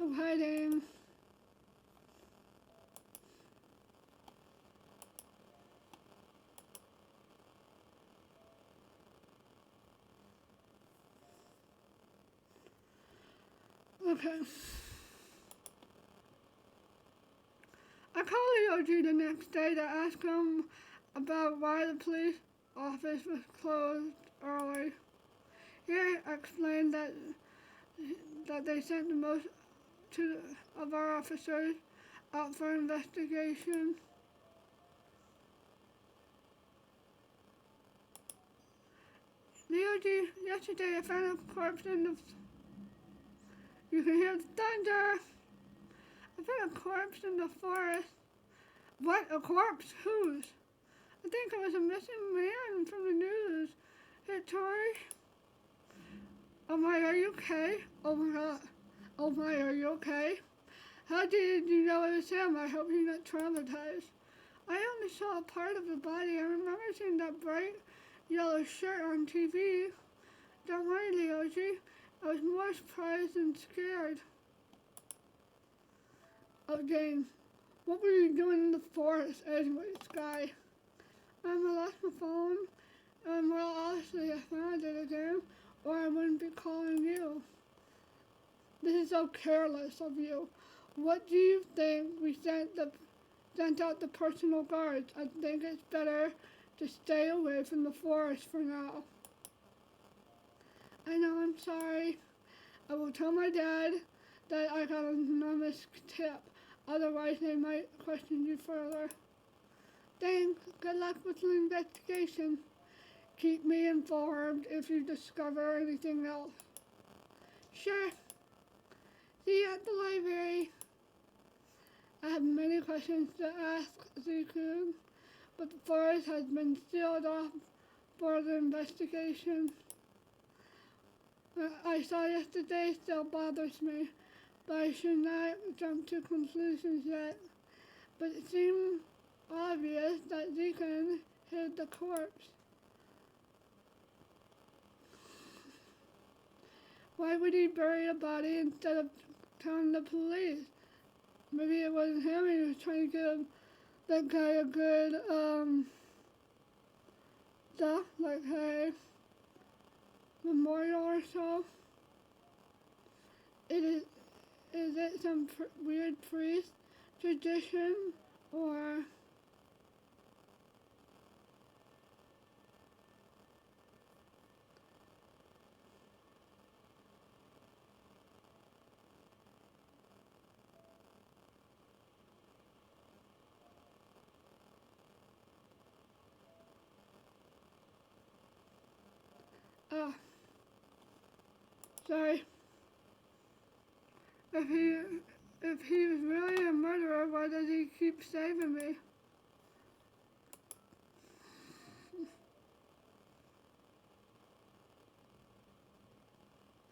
of hiding. Okay. I called Yoji the next day to ask him about why the police office was closed early. He explained that they sent the most of our officers out for investigation. Yoji, yesterday I found a corpse in the. You can hear the thunder. I found a corpse in the forest. What? A corpse? Whose? I think it was a missing man from the news. Hey, Tori? Oh my, are you okay? Oh my god. Oh my, are you okay? How did you know it was him? I hope you're not traumatized. I only saw a part of the body. I remember seeing that bright yellow shirt on TV. Don't worry, Leoji. I was more surprised than scared. Oh, Jane, what were you doing in the forest anyway, Sky? I lost my phone. Well, obviously I found it again, or I wouldn't be calling you. This is so careless of you. What do you think we sent out the personal guards? I think it's better to stay away from the forest for now. I know, I'm sorry. I will tell my dad that I got an anonymous tip. Otherwise, they might question you further. Thanks. Good luck with the investigation. Keep me informed if you discover anything else. Sure. See you at the library. I have many questions to ask ZEIKUN, but the forest has been sealed off for the investigation. What I saw yesterday still bothers me, but I should not jump to conclusions yet. But it seemed obvious that ZEIKUN hid the corpse. Why would he bury a body instead of telling the police? Maybe it wasn't him, he was trying to give that guy a good, stuff, like, hey, memorial or so. Is it some weird priest tradition, or... Oh, sorry. If he was really a murderer, why does he keep saving me?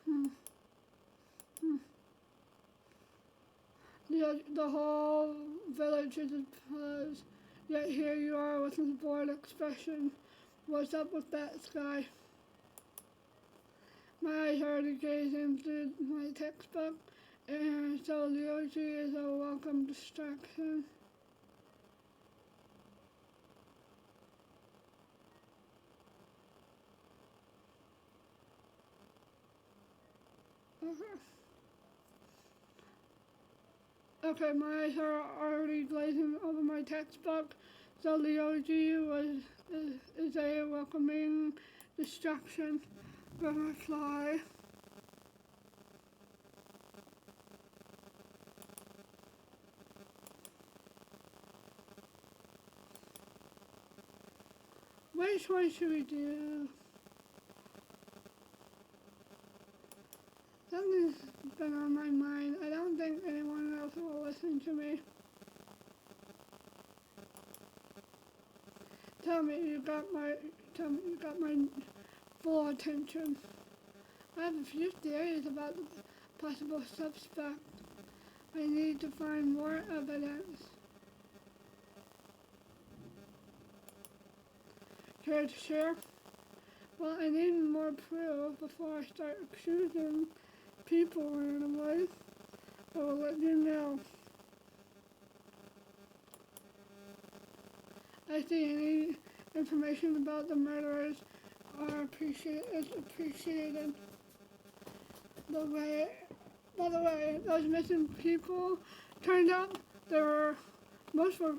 Hmm. Hmm. The whole village is closed, yet here you are with this bored expression. What's up with that, Sky? My eyes already gazing through my textbook, and so Leoji is a welcome distraction. Okay, my eyes are already glazing over my textbook, so Leoji is a welcoming distraction for my fly. Which one should we do? Something's been on my mind. I don't think anyone else will listen to me. Tell me you got my full attention. I have a few theories about the possible suspect. I need to find more evidence. Care to share? Well, I need more proof before I start accusing people randomly. will let you know. I see any information about the murderers is appreciated. By the way, those missing people turned out most were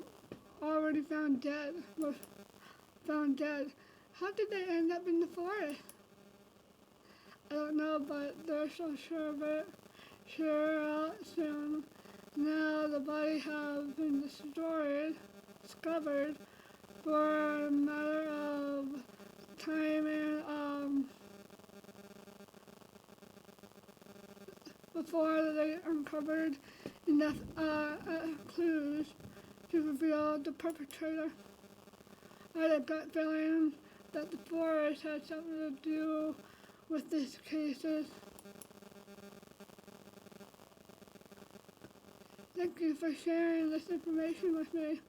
already found dead. How did they end up in the forest? I don't know, but they're so sure of it. Sure out soon. Now the body has been discovered for a matter of time and before they uncovered enough clues to reveal the perpetrator. I had a gut feeling that the forest had something to do with these cases. Thank you for sharing this information with me.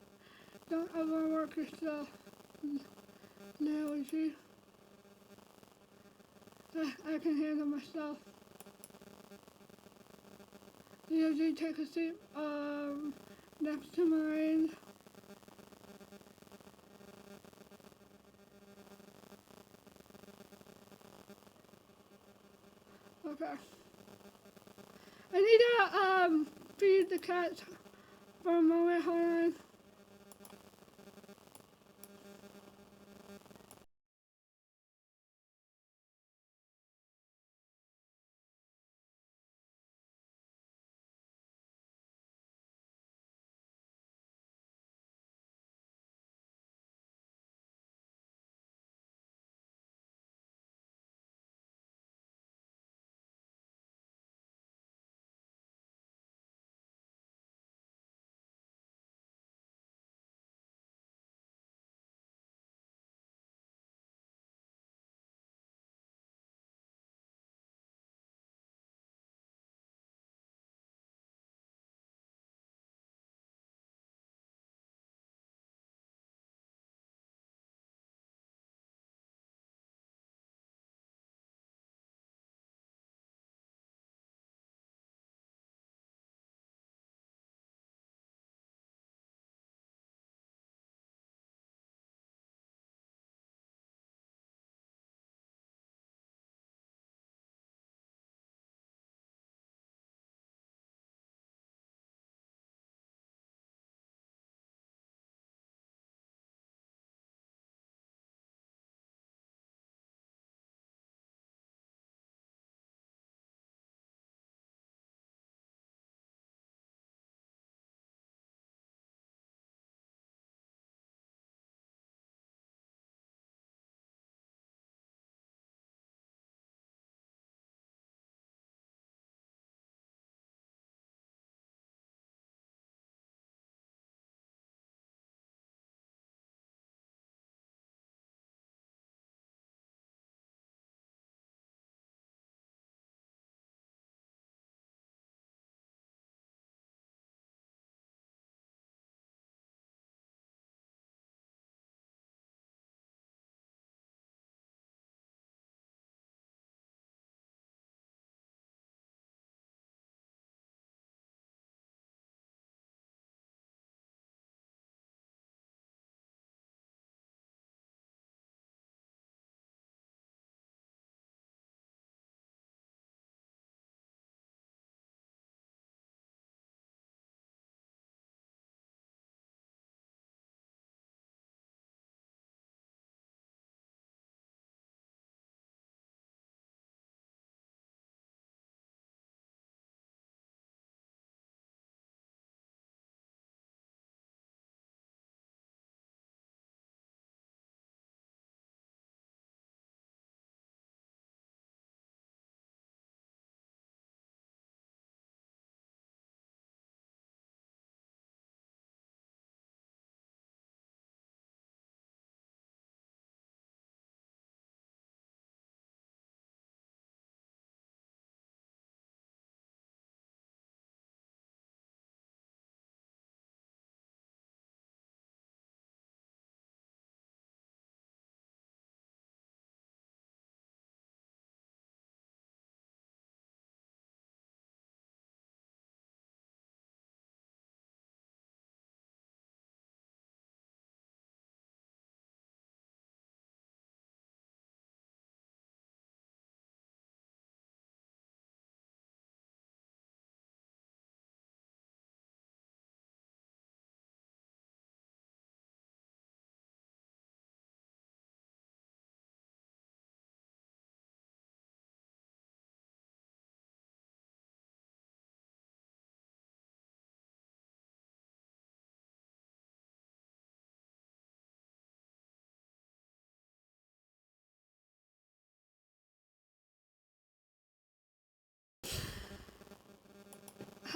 Don't overwork yourself, Leoji. I can handle myself. Leoji, take a seat next to mine. Okay. I need to feed the cats for a moment. Hold on.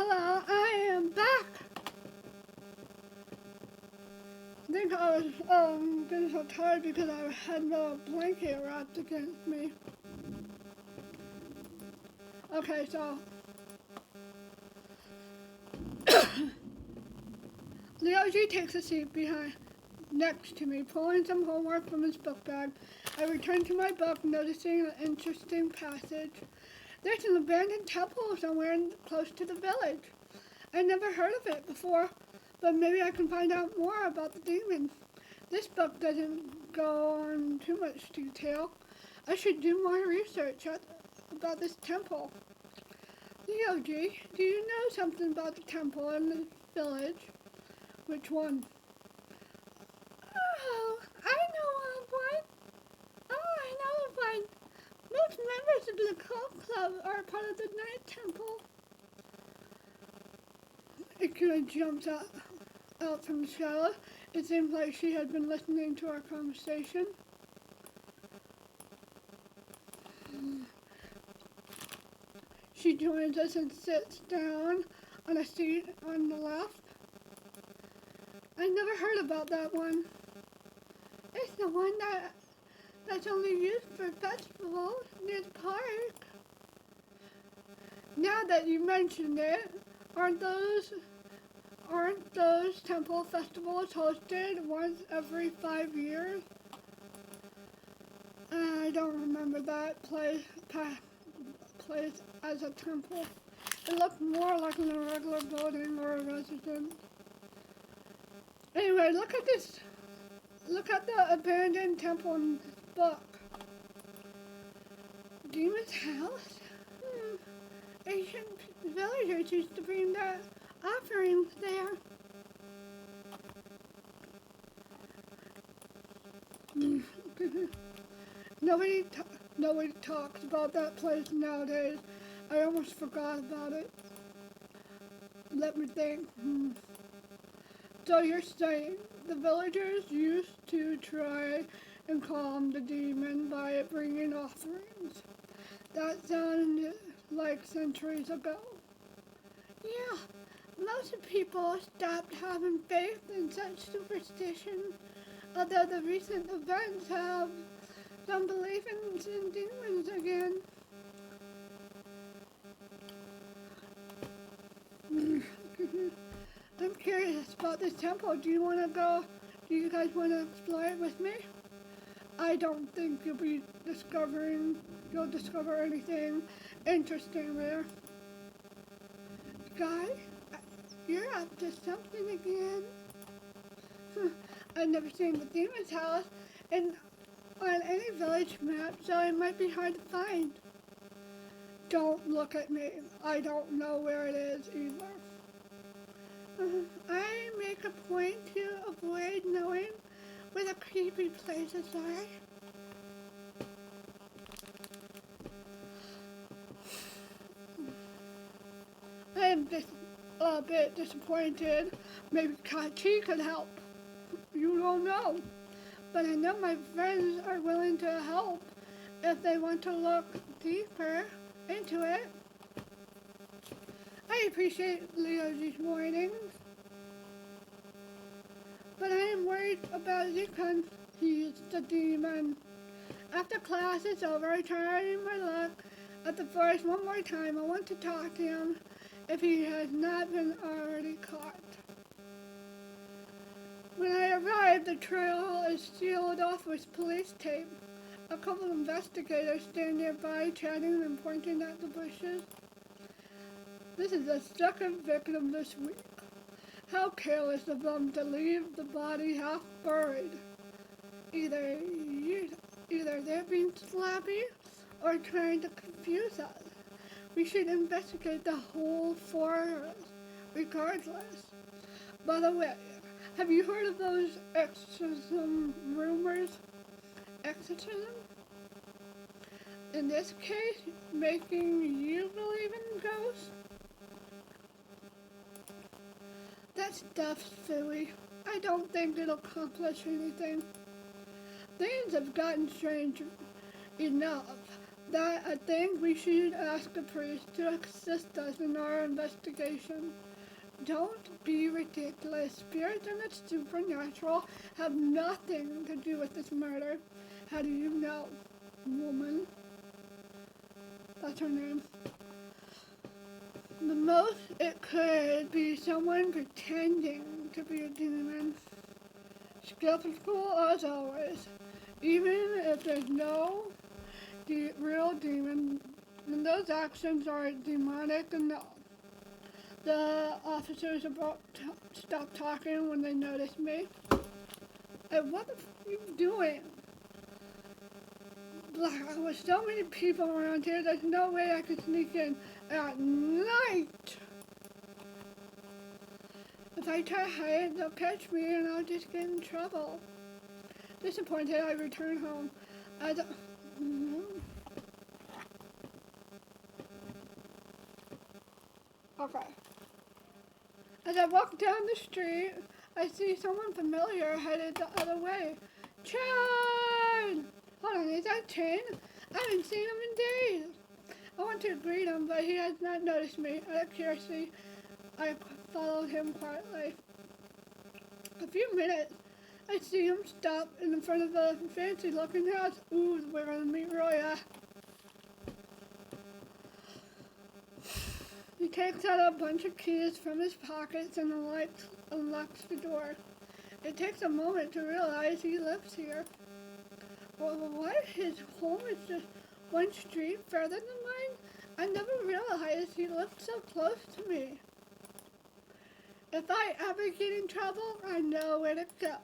Hello, I am back. I think I was getting so tired because I had no blanket wrapped against me. Okay, so Leo G takes a seat behind next to me, pulling some homework from his book bag. I return to my book, noticing an interesting passage. There's an abandoned temple somewhere close to the village. I never heard of it before, but maybe I can find out more about the demons. This book doesn't go on too much detail. I should do more research about this temple. Leo G, do you know something about the temple in the village? Which one? Oh, I know of one. Oh, I know of one. Most members of the cult club are part of the Night Temple. Ikuna jumps out from the shadows. It seems like she had been listening to our conversation. She joins us and sits down on a seat on the left. I never heard about that one. It's the one that's only used for festivals near the park. Now that you mentioned it, aren't those temple festivals hosted once every 5 years? I don't remember that place as a temple. It looked more like a regular building or a residence. Anyway, look at this. Look at the abandoned temple in this book. Demon's house? Ancient villagers used to bring their offerings there. Nobody talks about that place nowadays. I almost forgot about it. Let me think. So you're saying the villagers used to try and calm the demon by bringing offerings? That sounded like centuries ago. Yeah, most people stopped having faith in such superstition, although the recent events have some belief in demons again. I'm curious about this temple. Do you guys want to explore it with me? I don't think you'll discover anything interesting there. Guy, you're up to something again. I've never seen the demon's house on any village map, so it might be hard to find. Don't look at me. I don't know where it is either. I make a point to avoid knowing where the creepy places are. I am just a bit disappointed. Maybe Kachi could help. You don't know. But I know my friends are willing to help if they want to look deeper into it. I appreciate Leo's warnings, but I am worried about ZEIKUN. He's the demon. After class is over, I try my luck at the forest one more time. I want to talk to him if he has not been already caught. When I arrive, the trail is sealed off with police tape. A couple of investigators stand nearby, chatting and pointing at the bushes. This is the second victim this week. How careless of them to leave the body half buried. Either they're being sloppy or trying to confuse us. We should investigate the whole forest, regardless. By the way, have you heard of those exorcism rumors? Exorcism? In this case, making you believe in ghosts? That stuff's silly. I don't think it'll accomplish anything. Things have gotten strange enough. that I think we should ask a priest to assist us in our investigation. Don't be ridiculous. Spirits and the supernatural have nothing to do with this murder. How do you know, woman? That's her name. The most it could be someone pretending to be a demon. Skeptical as always. Even if there's no real demon, and those actions are demonic enough. The officers about to stop talking when they noticed me. Hey, what the f are you doing? With so many people around here, there's no way I could sneak in at night. If I try to hide, they'll catch me and I'll just get in trouble. Disappointed, I return home. I don't... Okay. As I walk down the street, I see someone familiar headed the other way. Chad! Hold on, is that Chin? I haven't seen him in days. I want to greet him, but he has not noticed me. Out of curiosity, I followed him quietly. A few minutes, I see him stop in front of a fancy-looking house. Ooh, we're gonna meet Roya. He takes out a bunch of keys from his pockets and unlocks the door. It takes a moment to realize he lives here. Well, what? His home is just one street further than mine? I never realized he lived so close to me. If I ever get in trouble, I know where to go.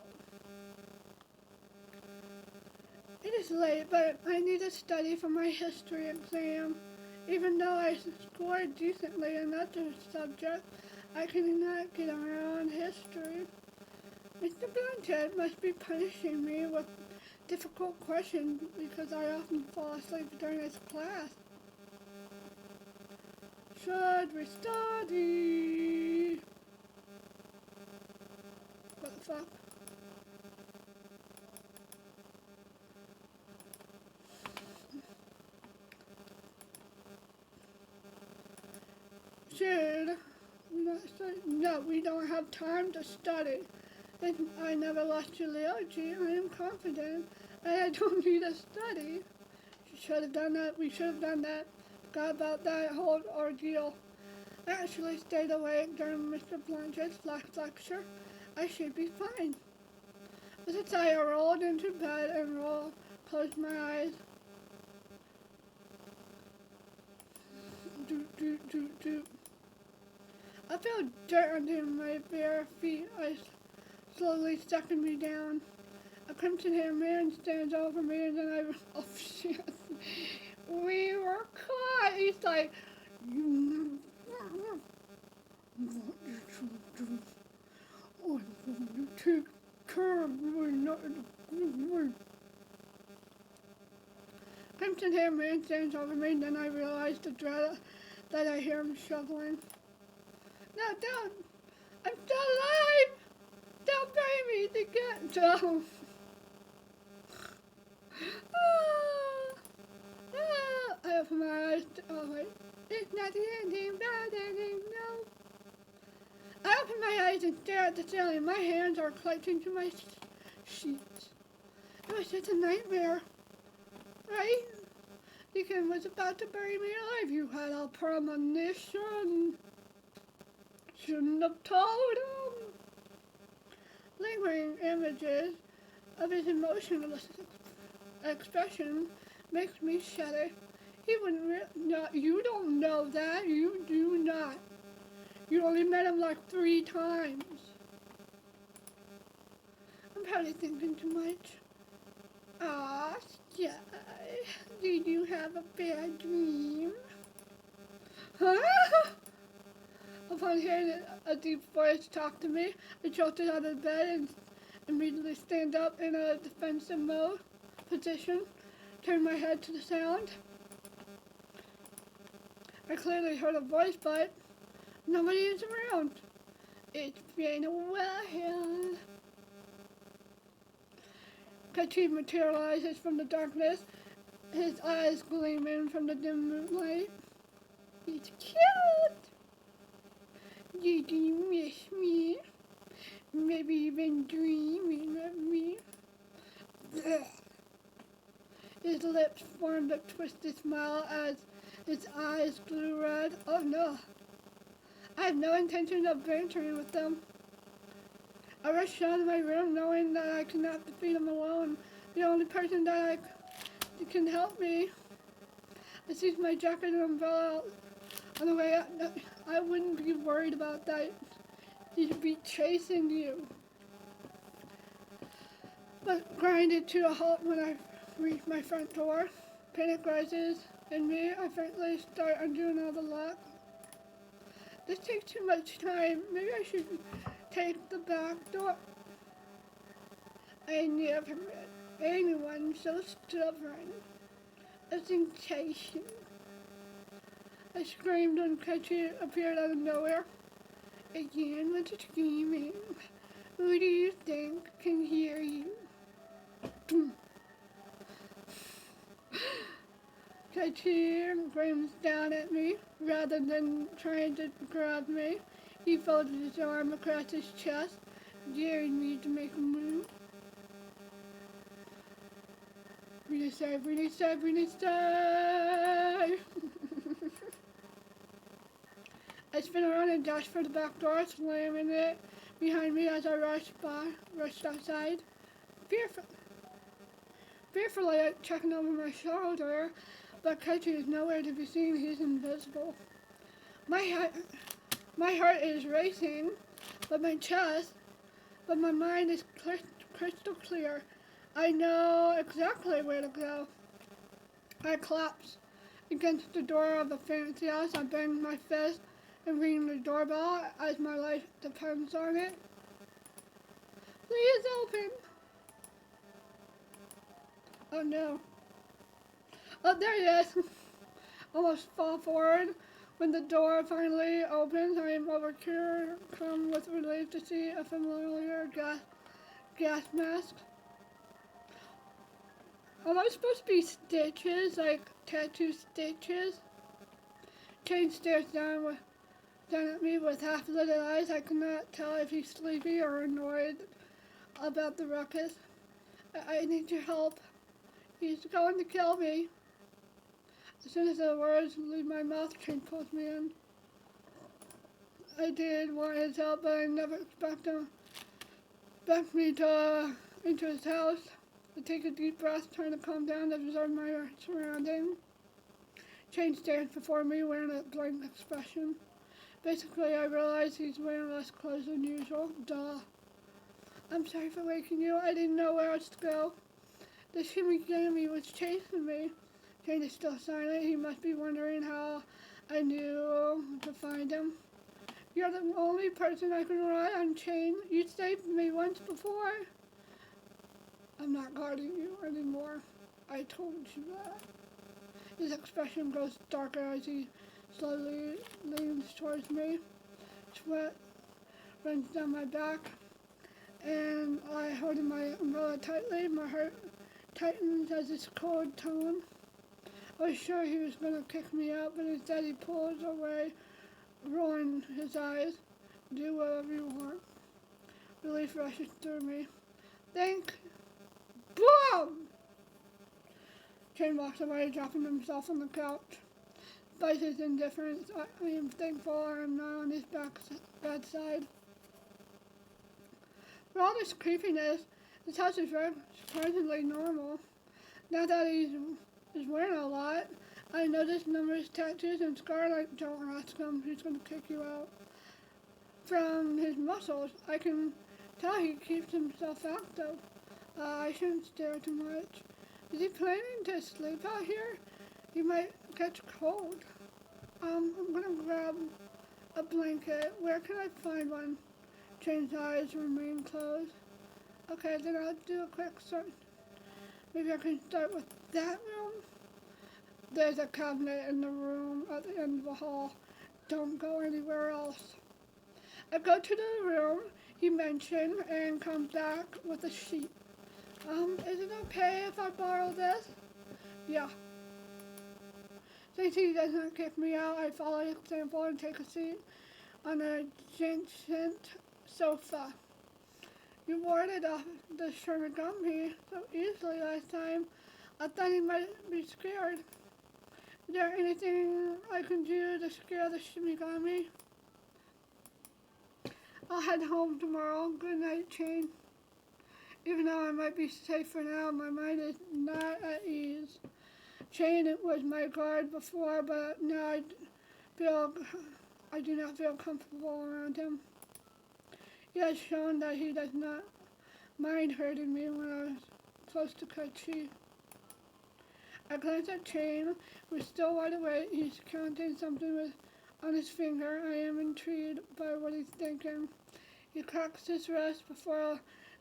It is late, but I need to study for my history exam. Even though I scored decently in other subjects, I cannot get around history. Mr. Blanchett must be punishing me with difficult questions because I often fall asleep during his class. Should we study? What the fuck? Should we not study? No, we don't have time to study. I never lost geology. I am confident, and I don't need to study. She should have done that. We should have done that. Forgot about that whole ordeal. I actually stayed awake during Mr. Blanchett's last lecture. I should be fine. Since I rolled into bed and closed my eyes. I feel dirt under my bare feet. I slowly sucking me down. A crimson-haired man stands over me, and then oh shit, we were caught. He's like, what did you do? I'm going to take care of you, not in a good way. Crimson-haired man stands over me, and then I realize the dread that I hear him shoveling. No, don't! I'm still alive! Don't bury me to get down! I open my eyes. Oh wait, it's not the ending, bad ending, no. I open my eyes and stare at the ceiling. My hands are clutching to my sheets. It was just a nightmare, right? Deacon was about to bury me alive. You had a premonition. Shouldn't have told him. Lingering images of his emotionless expression makes me shudder. He wouldn't no, you don't know that. You do not. You only met him like 3 times. I'm probably thinking too much. Ah, yeah. Did you have a bad dream? Huh? Upon hearing a deep voice talk to me, I jolted out of bed and immediately stand up in a defensive mode position, turn my head to the sound. I clearly heard a voice, but nobody is around. It's been a while. Kachi materializes from the darkness his eyes gleaming from the dim moonlight. He's cute! Did you miss me? Maybe you've been dreaming of me. Blech. His lips formed a twisted smile as his eyes grew red. Oh no, I have no intention of bantering with them. I rushed out of my room knowing that I could not defeat him alone. The only person that can help me. I seized my jacket and umbrella on the way out. No, I wouldn't be worried about that. He'd be chasing you. But grinded to a halt when I reached my front door. Panic rises in me. I frankly start undoing all the lock. This takes too much time. Maybe I should take the back door. I never met anyone so stubborn. A sensation. I screamed when Catchy appeared out of nowhere. Again with the screaming. Who do you think can hear you? Catchy grins down at me. Rather than trying to grab me, he folded his arm across his chest, daring me to make a move. Really stay, really stay, really stay. I spin around and dash for the back door, slamming it behind me as I rushed outside. Fearfully checking over my shoulder, but Catchy is nowhere to be seen. He's invisible. My heart is racing, but my mind is crystal clear. I know exactly where to go. I collapse against the door of the fancy house. I bang my fist and ring the doorbell as my life depends on it. Please open. Oh no. Oh, there he is. Almost fall forward. When the door finally opens, I am overcome with relief to see a familiar gas mask. Are those supposed to be stitches, like tattoo stitches? Kane stares down at me with half-lit eyes. I cannot tell if he's sleepy or annoyed about the ruckus. I need your help. He's going to kill me. As soon as the words leave my mouth, Kane pulls me in. I did want his help, but I never expected him back me into his house. I take a deep breath, trying to calm down and observe my surroundings. Kane stares before me, wearing a blank expression. Basically, I realize he's wearing less clothes than usual. Duh. I'm sorry for waking you. I didn't know where else to go. The shimmy enemy was chasing me. Kane is still silent. He must be wondering how I knew to find him. You're the only person I can rely on, Kane. You saved me once before. I'm not guarding you anymore. I told you that. His expression grows darker as he slowly leans towards me. Sweat runs down my back, and I hold my umbrella tightly. My heart tightens as his cold tone. I was sure he was going to kick me out, but instead he pulls away, rolling his eyes. Do whatever you want. Relief rushes through me. Boom! Kane walks away, dropping himself on the couch. Despite his indifference, I am thankful I am not on his bad side. For all this creepiness, his house is surprisingly normal. Now that he's wearing a lot, I noticed numerous tattoos and scars. Don't ask him, he's going to kick you out. From his muscles, I can tell he keeps himself active. I shouldn't stare too much. Is he planning to sleep out here? He might catch cold. I'm gonna grab a blanket. Where can I find one? Jane's eyes remain closed. Okay, then I'll do a quick search. Maybe I can start with that room. There's a cabinet in the room at the end of the hall. Don't go anywhere else. I go to the room he mentioned and come back with a sheet. Is it okay if I borrow this? Yeah. Since he does not kick me out, I follow his example and take a seat on an ancient sofa. You warded off the Shinigami so easily last time. I thought he might be scared. Is there anything I can do to scare the Shinigami? I'll head home tomorrow. Good night, Chain. Even though I might be safe for now, my mind is not at ease. Chain was my guard before, but now I do not feel comfortable around him. He has shown that he does not mind hurting me when I was close to Kachi. I glance at Chain, who is still wide awake. He's counting something on his finger. I am intrigued by what he's thinking. He cracks his wrist before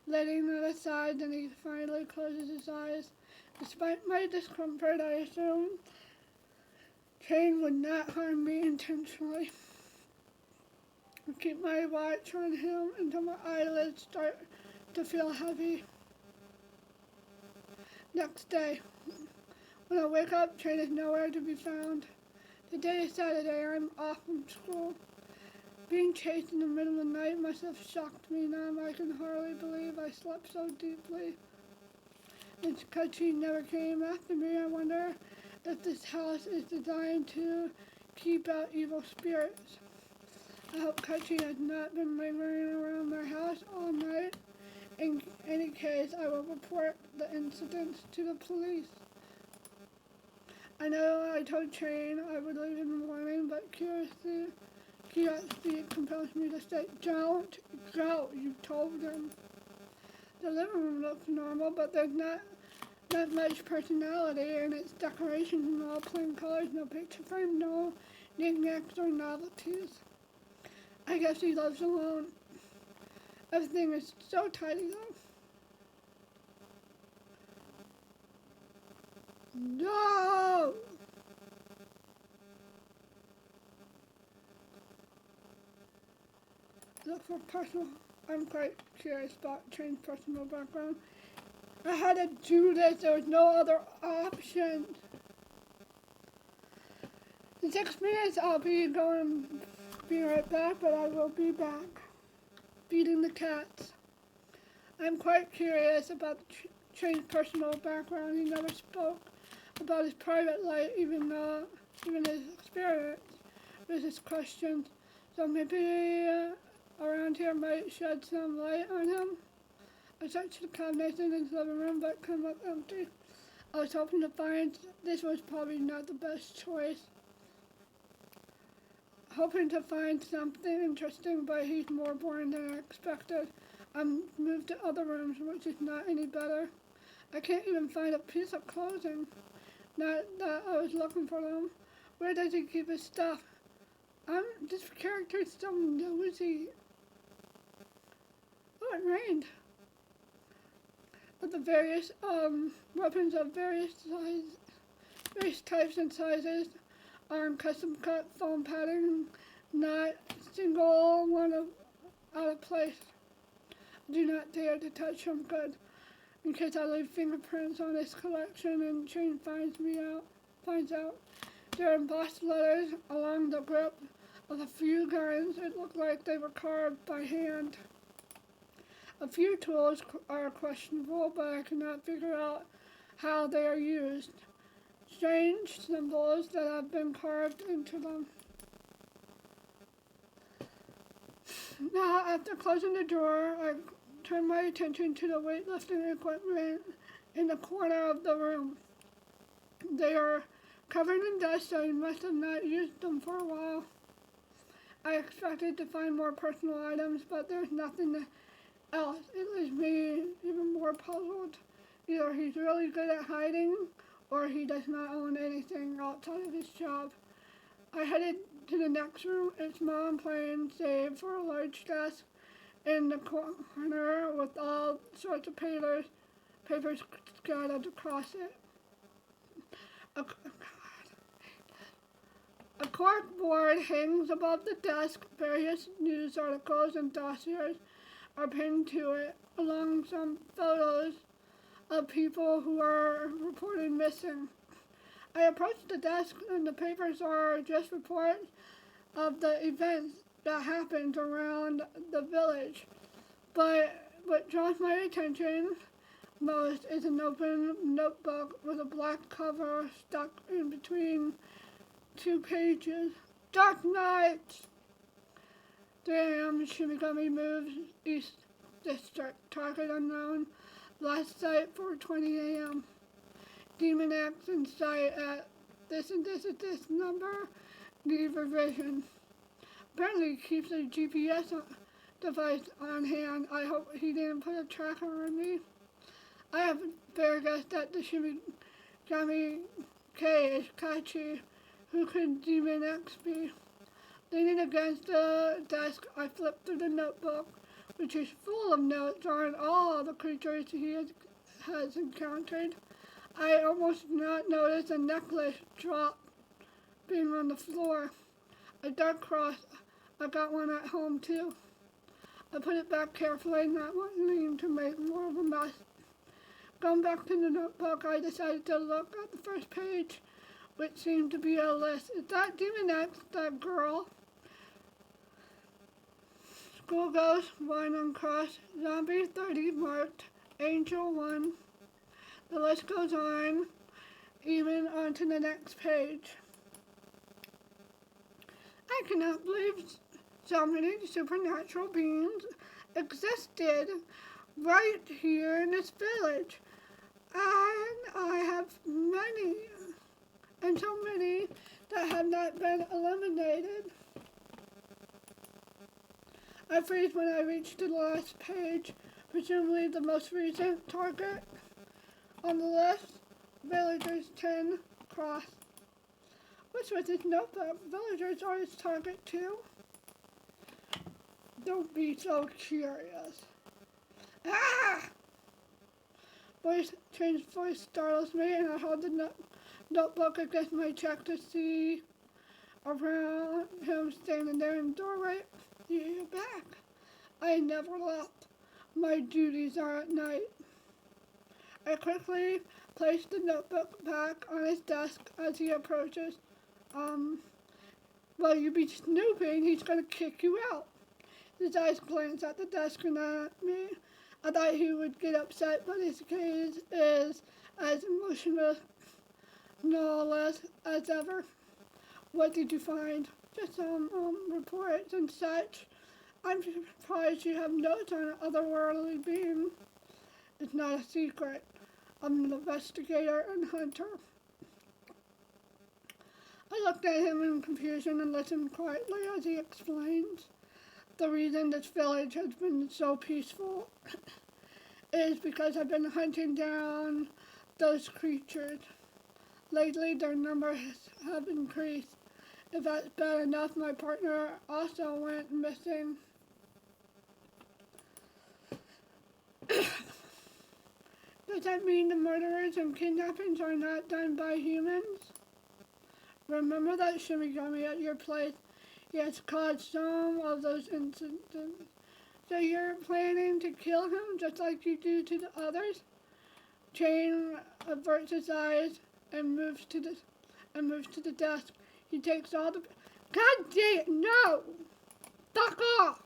letting it aside, then he finally closes his eyes. Despite my discomfort, I assume Chain would not harm me intentionally. I keep my watch on him until my eyelids start to feel heavy. Next day. When I wake up, Chain is nowhere to be found. Today is Saturday. I'm off from school. Being chased in the middle of the night must have shocked me. Now I can hardly believe I slept so deeply. Since Kachi never came after me, I wonder if this house is designed to keep out evil spirits. I hope Kachi has not been lingering around my house all night. In any case, I will report the incidents to the police. I know I told Chain I would leave in the morning, but curiosity compels me to say, "Don't go," you told him. The living room looks normal, but there's not much personality in its decorations in all plain colors, no picture frame, no knickknacks or novelties. I guess he lives alone. Everything is so tidy though. No! Look for personal. I'm quite curious about Chain's personal background. I had to do this. There was no other option. In 6 minutes, I'll be right back, but I will be back. Feeding the cats. I'm quite curious about Chain's personal background. He never spoke about his private life, even his experience with his questions. So maybe around here might shed some light on him. I searched the cabinets in his living room, but came up empty. I was hoping to find, this was probably not the best choice. Hoping to find something interesting, but he's more boring than I expected. I moved to other rooms, which is not any better. I can't even find a piece of clothing. Not that I was looking for them. Where does he keep his stuff? This character is so nosy. Oh, it rained. Of the various weapons of various types and sizes are in custom cut foam padding, not single one out of place. Do not dare to touch him, good, in case I leave fingerprints on his collection and Chain finds out. There are embossed letters along the grip of a few guns. It looked like they were carved by hand. A few tools are questionable, but I cannot figure out how they are used. Strange symbols that have been carved into them. Now, after closing the door, I turn my attention to the weightlifting equipment in the corner of the room. They are covered in dust, so I must have not used them for a while. I expected to find more personal items, but there's nothing else. It leaves me even more puzzled. Either he's really good at hiding, or he does not own anything outside of his job. I headed to the next room. It's small and plain, save for a large desk in the corner with all sorts of papers scattered across it. A cork board hangs above the desk. Various news articles and dossiers are pinned to it, along some photos of people who are reported missing. I approached the desk and the papers are just reports of the events that happened around the village. But what draws my attention most is an open notebook with a black cover stuck in between two pages. Dark Knight! 3 a.m. Shimigami moves East District. Target unknown. Last sight 4:20 a.m. Demon X in sight at this and this and this number. Need revision. Apparently he keeps a GPS device on hand. I hope he didn't put a tracker on me. I have a fair guess that the Shimigami K is Kachi. Who could Demon X be? Leaning against the desk, I flip through the notebook, which is full of notes on all the creatures he has encountered. I almost not noticed a necklace drop being on the floor. A dark cross. I got one at home too. I put it back carefully, not wanting to make more of a mess. Going back to the notebook, I decided to look at the first page, which seemed to be a list. Is that Demon X, that girl? School Ghost, 1 uncrossed, Zombie 30 marked, Angel 1. The list goes on, even onto the next page. I cannot believe so many supernatural beings existed right here in this village. And I have many, and so many that have not been eliminated. I freeze when I reach the last page, presumably the most recent target on the list, Villagers 10 Cross. What's with this notebook? Villagers are his target too? Don't be so curious. Ah! Changed voice startles me, and I hold the notebook against my chest to see around him standing there in the doorway. You're back. I never left. My duties are at night. I quickly place the notebook back on his desk as he approaches. Well, you be snooping, he's gonna kick you out. His eyes glance at the desk and at me. I thought he would get upset, but his gaze is as emotionless as ever. What did you find? Just some reports and such. I'm surprised you have notes on an otherworldly being. It's not a secret. I'm an investigator and hunter. I looked at him in confusion and listened quietly as he explains. The reason this village has been so peaceful is because I've been hunting down those creatures. Lately, their numbers have increased. If that's bad enough, my partner also went missing. Does that mean the murders and kidnappings are not done by humans? Remember that Shimigami at your place? He has caused some of those incidents. So you're planning to kill him just like you do to the others? Chain averts his eyes and moves to the desk. He takes all the... God damn it, no! Fuck off!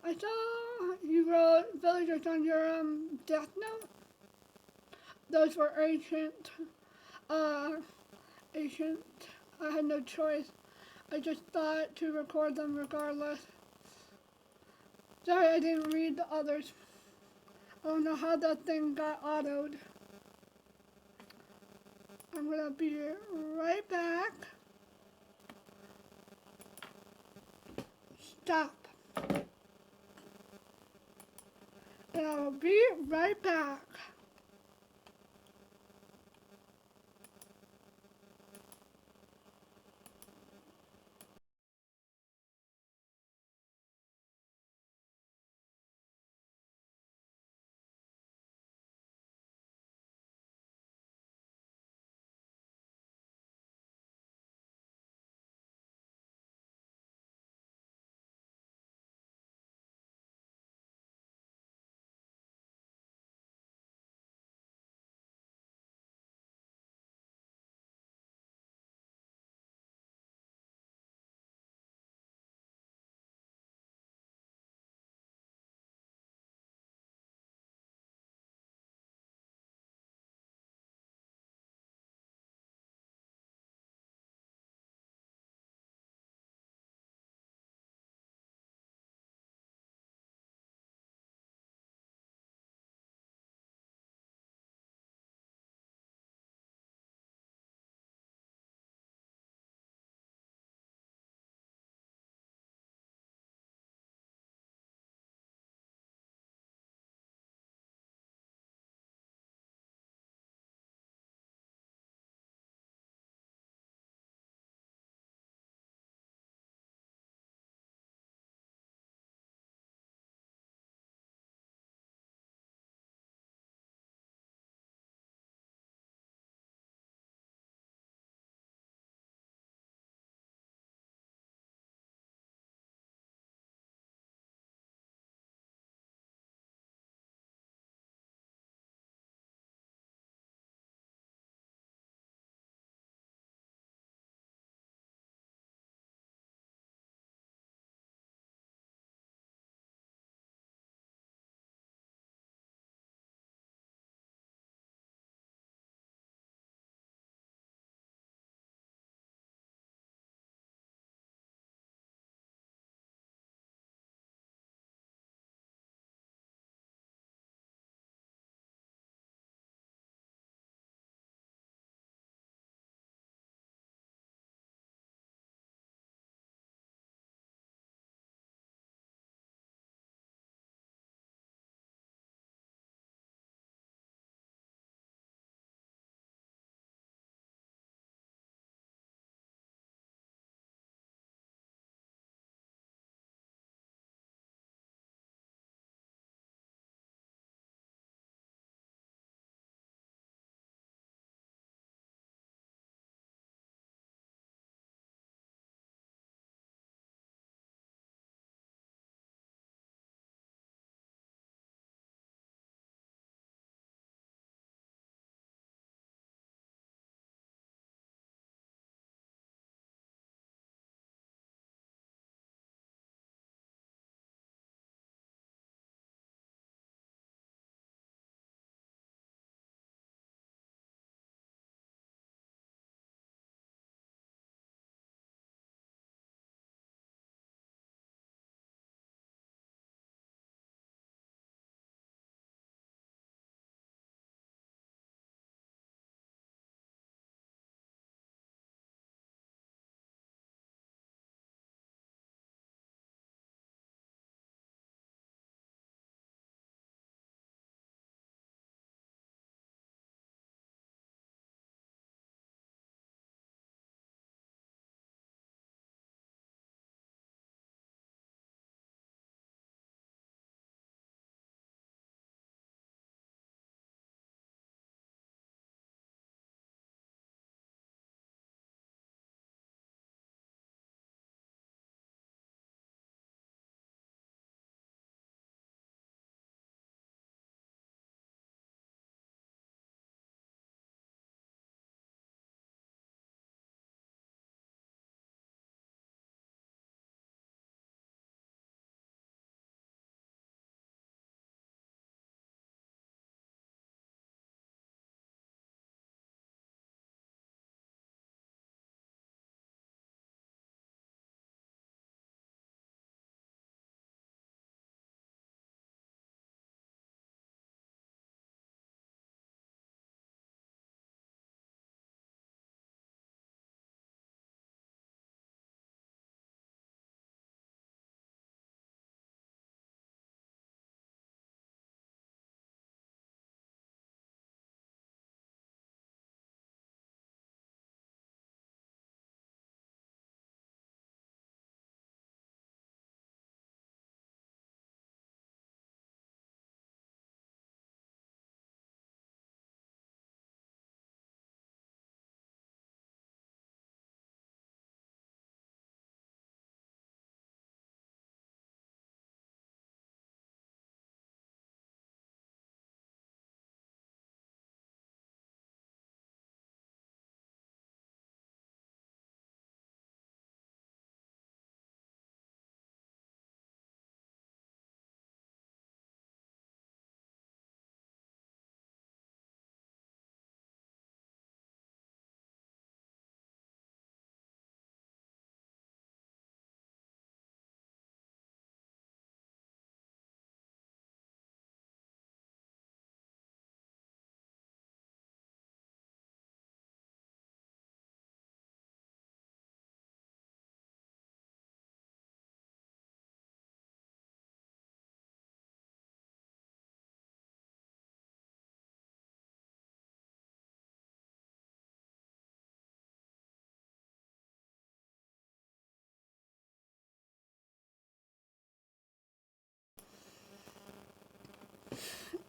I saw you wrote villagers on your death note. Those were ancient. I had no choice. I just thought to record them regardless. Sorry I didn't read the others. I don't know how that thing got autoed. I'm gonna be right back. Stop. And I'll be right back.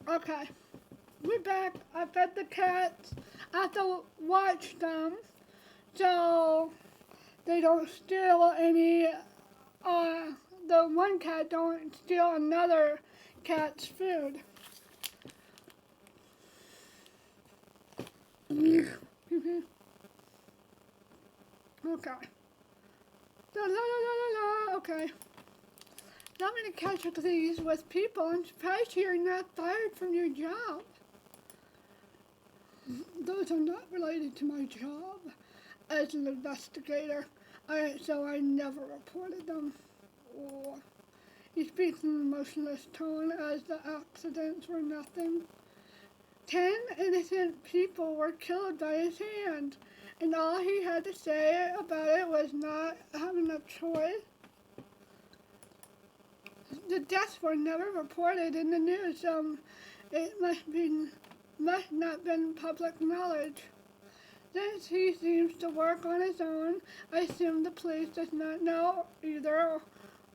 Okay, we're back. I fed the cats. I have to watch them so they don't steal any. Uh, the one cat don't steal another cat's food. Okay. La, la, la, la, la. Okay. Not many catch up these with people. I'm surprised you're not fired from your job. Those are not related to my job as an investigator, so I never reported them. Oh. He speaks in an emotionless tone as the accidents were nothing. 10 innocent people were killed by his hand, and all he had to say about it was not having a choice. The deaths were never reported in the news, so it must not been public knowledge. Since he seems to work on his own, I assume the police does not know either,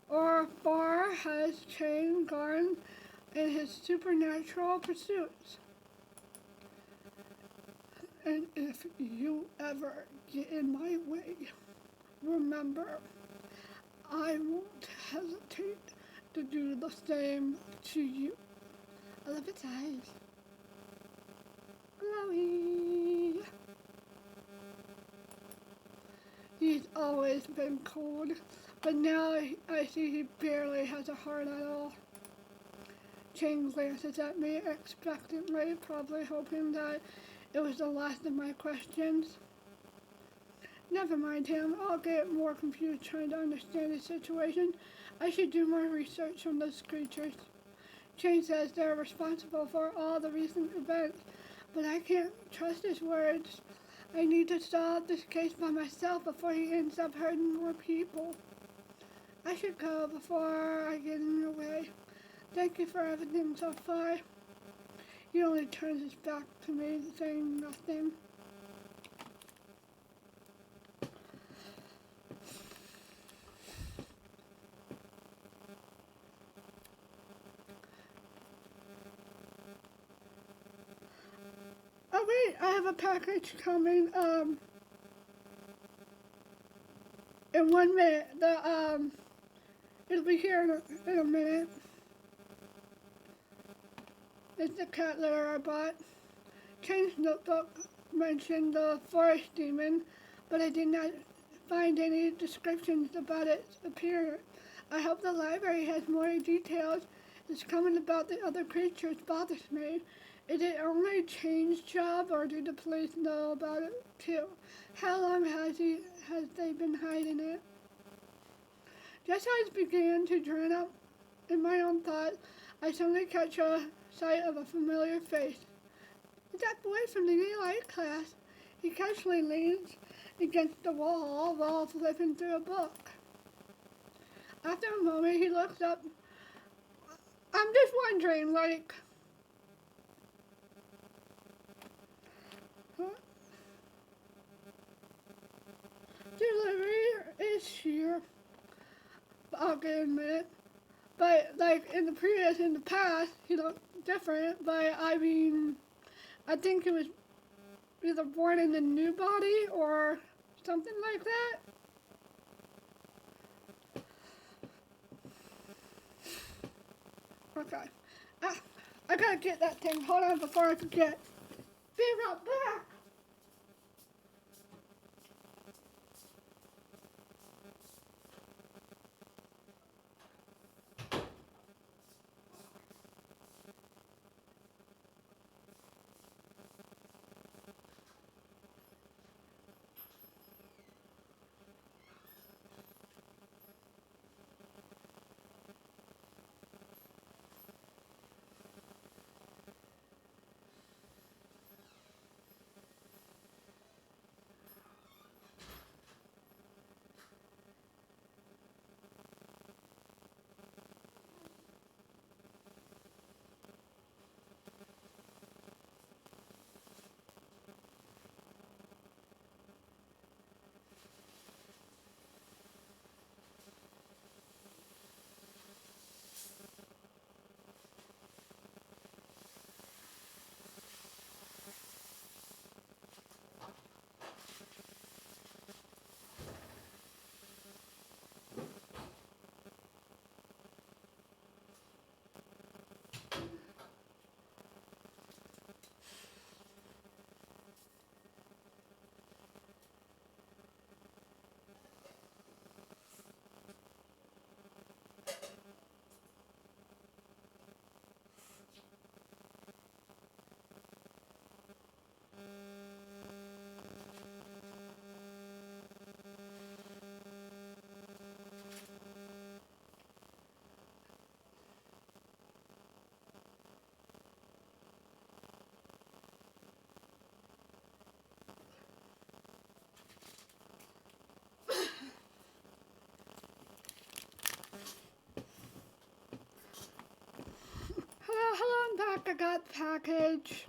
or far has Chang gone in his supernatural pursuits. And if you ever get in my way, remember, I won't hesitate to do the same to you. I love its eyes. Glowy. He's always been cold, but now I see he barely has a heart at all. Chang glances at me expectantly, probably hoping that it was the last of my questions. Never mind him. I'll get more confused trying to understand the situation. I should do more research on those creatures. Chang says they're responsible for all the recent events, but I can't trust his words. I need to solve this case by myself before he ends up hurting more people. I should go before I get in your way. Thank you for everything so far. He only turns his back to me, saying nothing. Oh wait, I have a package coming, in 1 minute. It'll be here in a minute. It's the cat litter I bought. Chang's notebook mentioned the forest demon, but I did not find any descriptions about its appearance. I hope the library has more details. This comment about the other creatures bothers me. Is it only Chang's job, or do the police know about it too? How long has they been hiding it? Just as I began to drown out in my own thoughts, I suddenly catch a sight of a familiar face. It's that boy from the ELI class. He casually leans against the wall while flipping through a book. After a moment, he looks up. I'm just wondering, delivery is here. I'll get in a minute. But, in the past, he looked different. But, I think he was either born in a new body or something like that. Okay. I gotta get that thing. Hold on before I forget. Be right back. hello, I'm back. I got the package.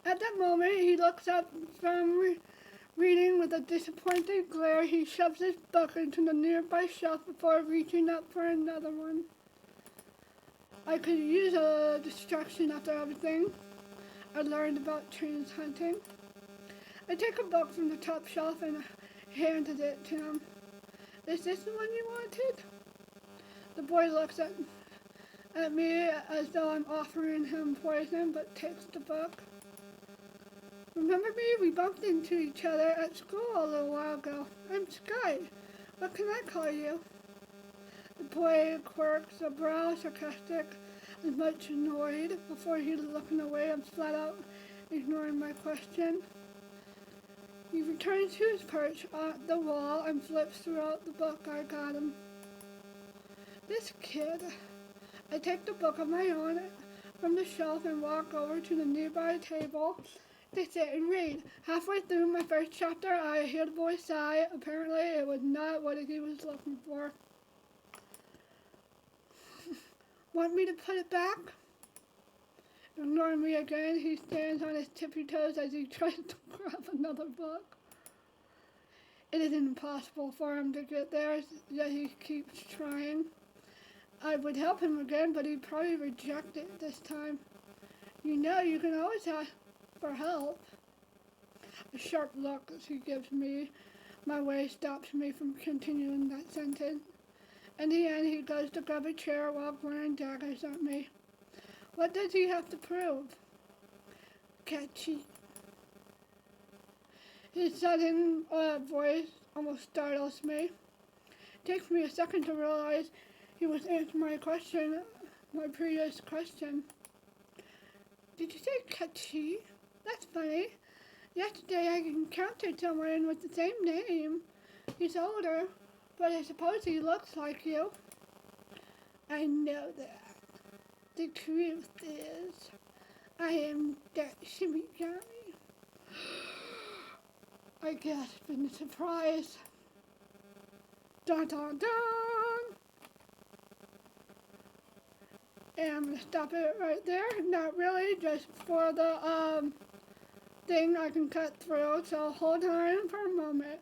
At that moment, he looks up from reading with a disappointed glare. He shoves his book into the nearby shelf before reaching up for another one. I could use a distraction after everything I learned about trees hunting. I take a book from the top shelf and handed it to him. Is this the one you wanted? The boy looks at me as though I'm offering him poison, but takes the book. Remember me? We bumped into each other at school a little while ago. I'm Sky. What can I call you? The boy quirks a brow, sarcastic, as much annoyed. Before he's looking away, I'm flat out ignoring my question. He returns to his perch on the wall and flips throughout the book I got him. This kid. I take the book of my own from the shelf and walk over to the nearby table to sit and read. Halfway through my first chapter, I hear the boy sigh. Apparently, it was not what he was looking for. Want me to put it back? Ignoring me again, he stands on his tippy toes as he tries to grab another book. It is impossible for him to get there, yet he keeps trying. I would help him again, but he'd probably reject it this time. You know, you can always ask for help. A sharp look as he gives me my way stops me from continuing that sentence. In the end, he goes to grab a chair while glaring daggers at me. What does he have to prove? Catchy. His sudden voice almost startles me. It takes me a second to realize he was answering my previous question. Did you say catchy? That's funny. Yesterday I encountered someone with the same name. He's older, but I suppose he looks like you. I know that. The truth is, I am that Shimigami. I gasped in surprise. Dun dun dun! And I'm gonna stop it right there. Not really, just for the thing I can cut through, so hold on for a moment.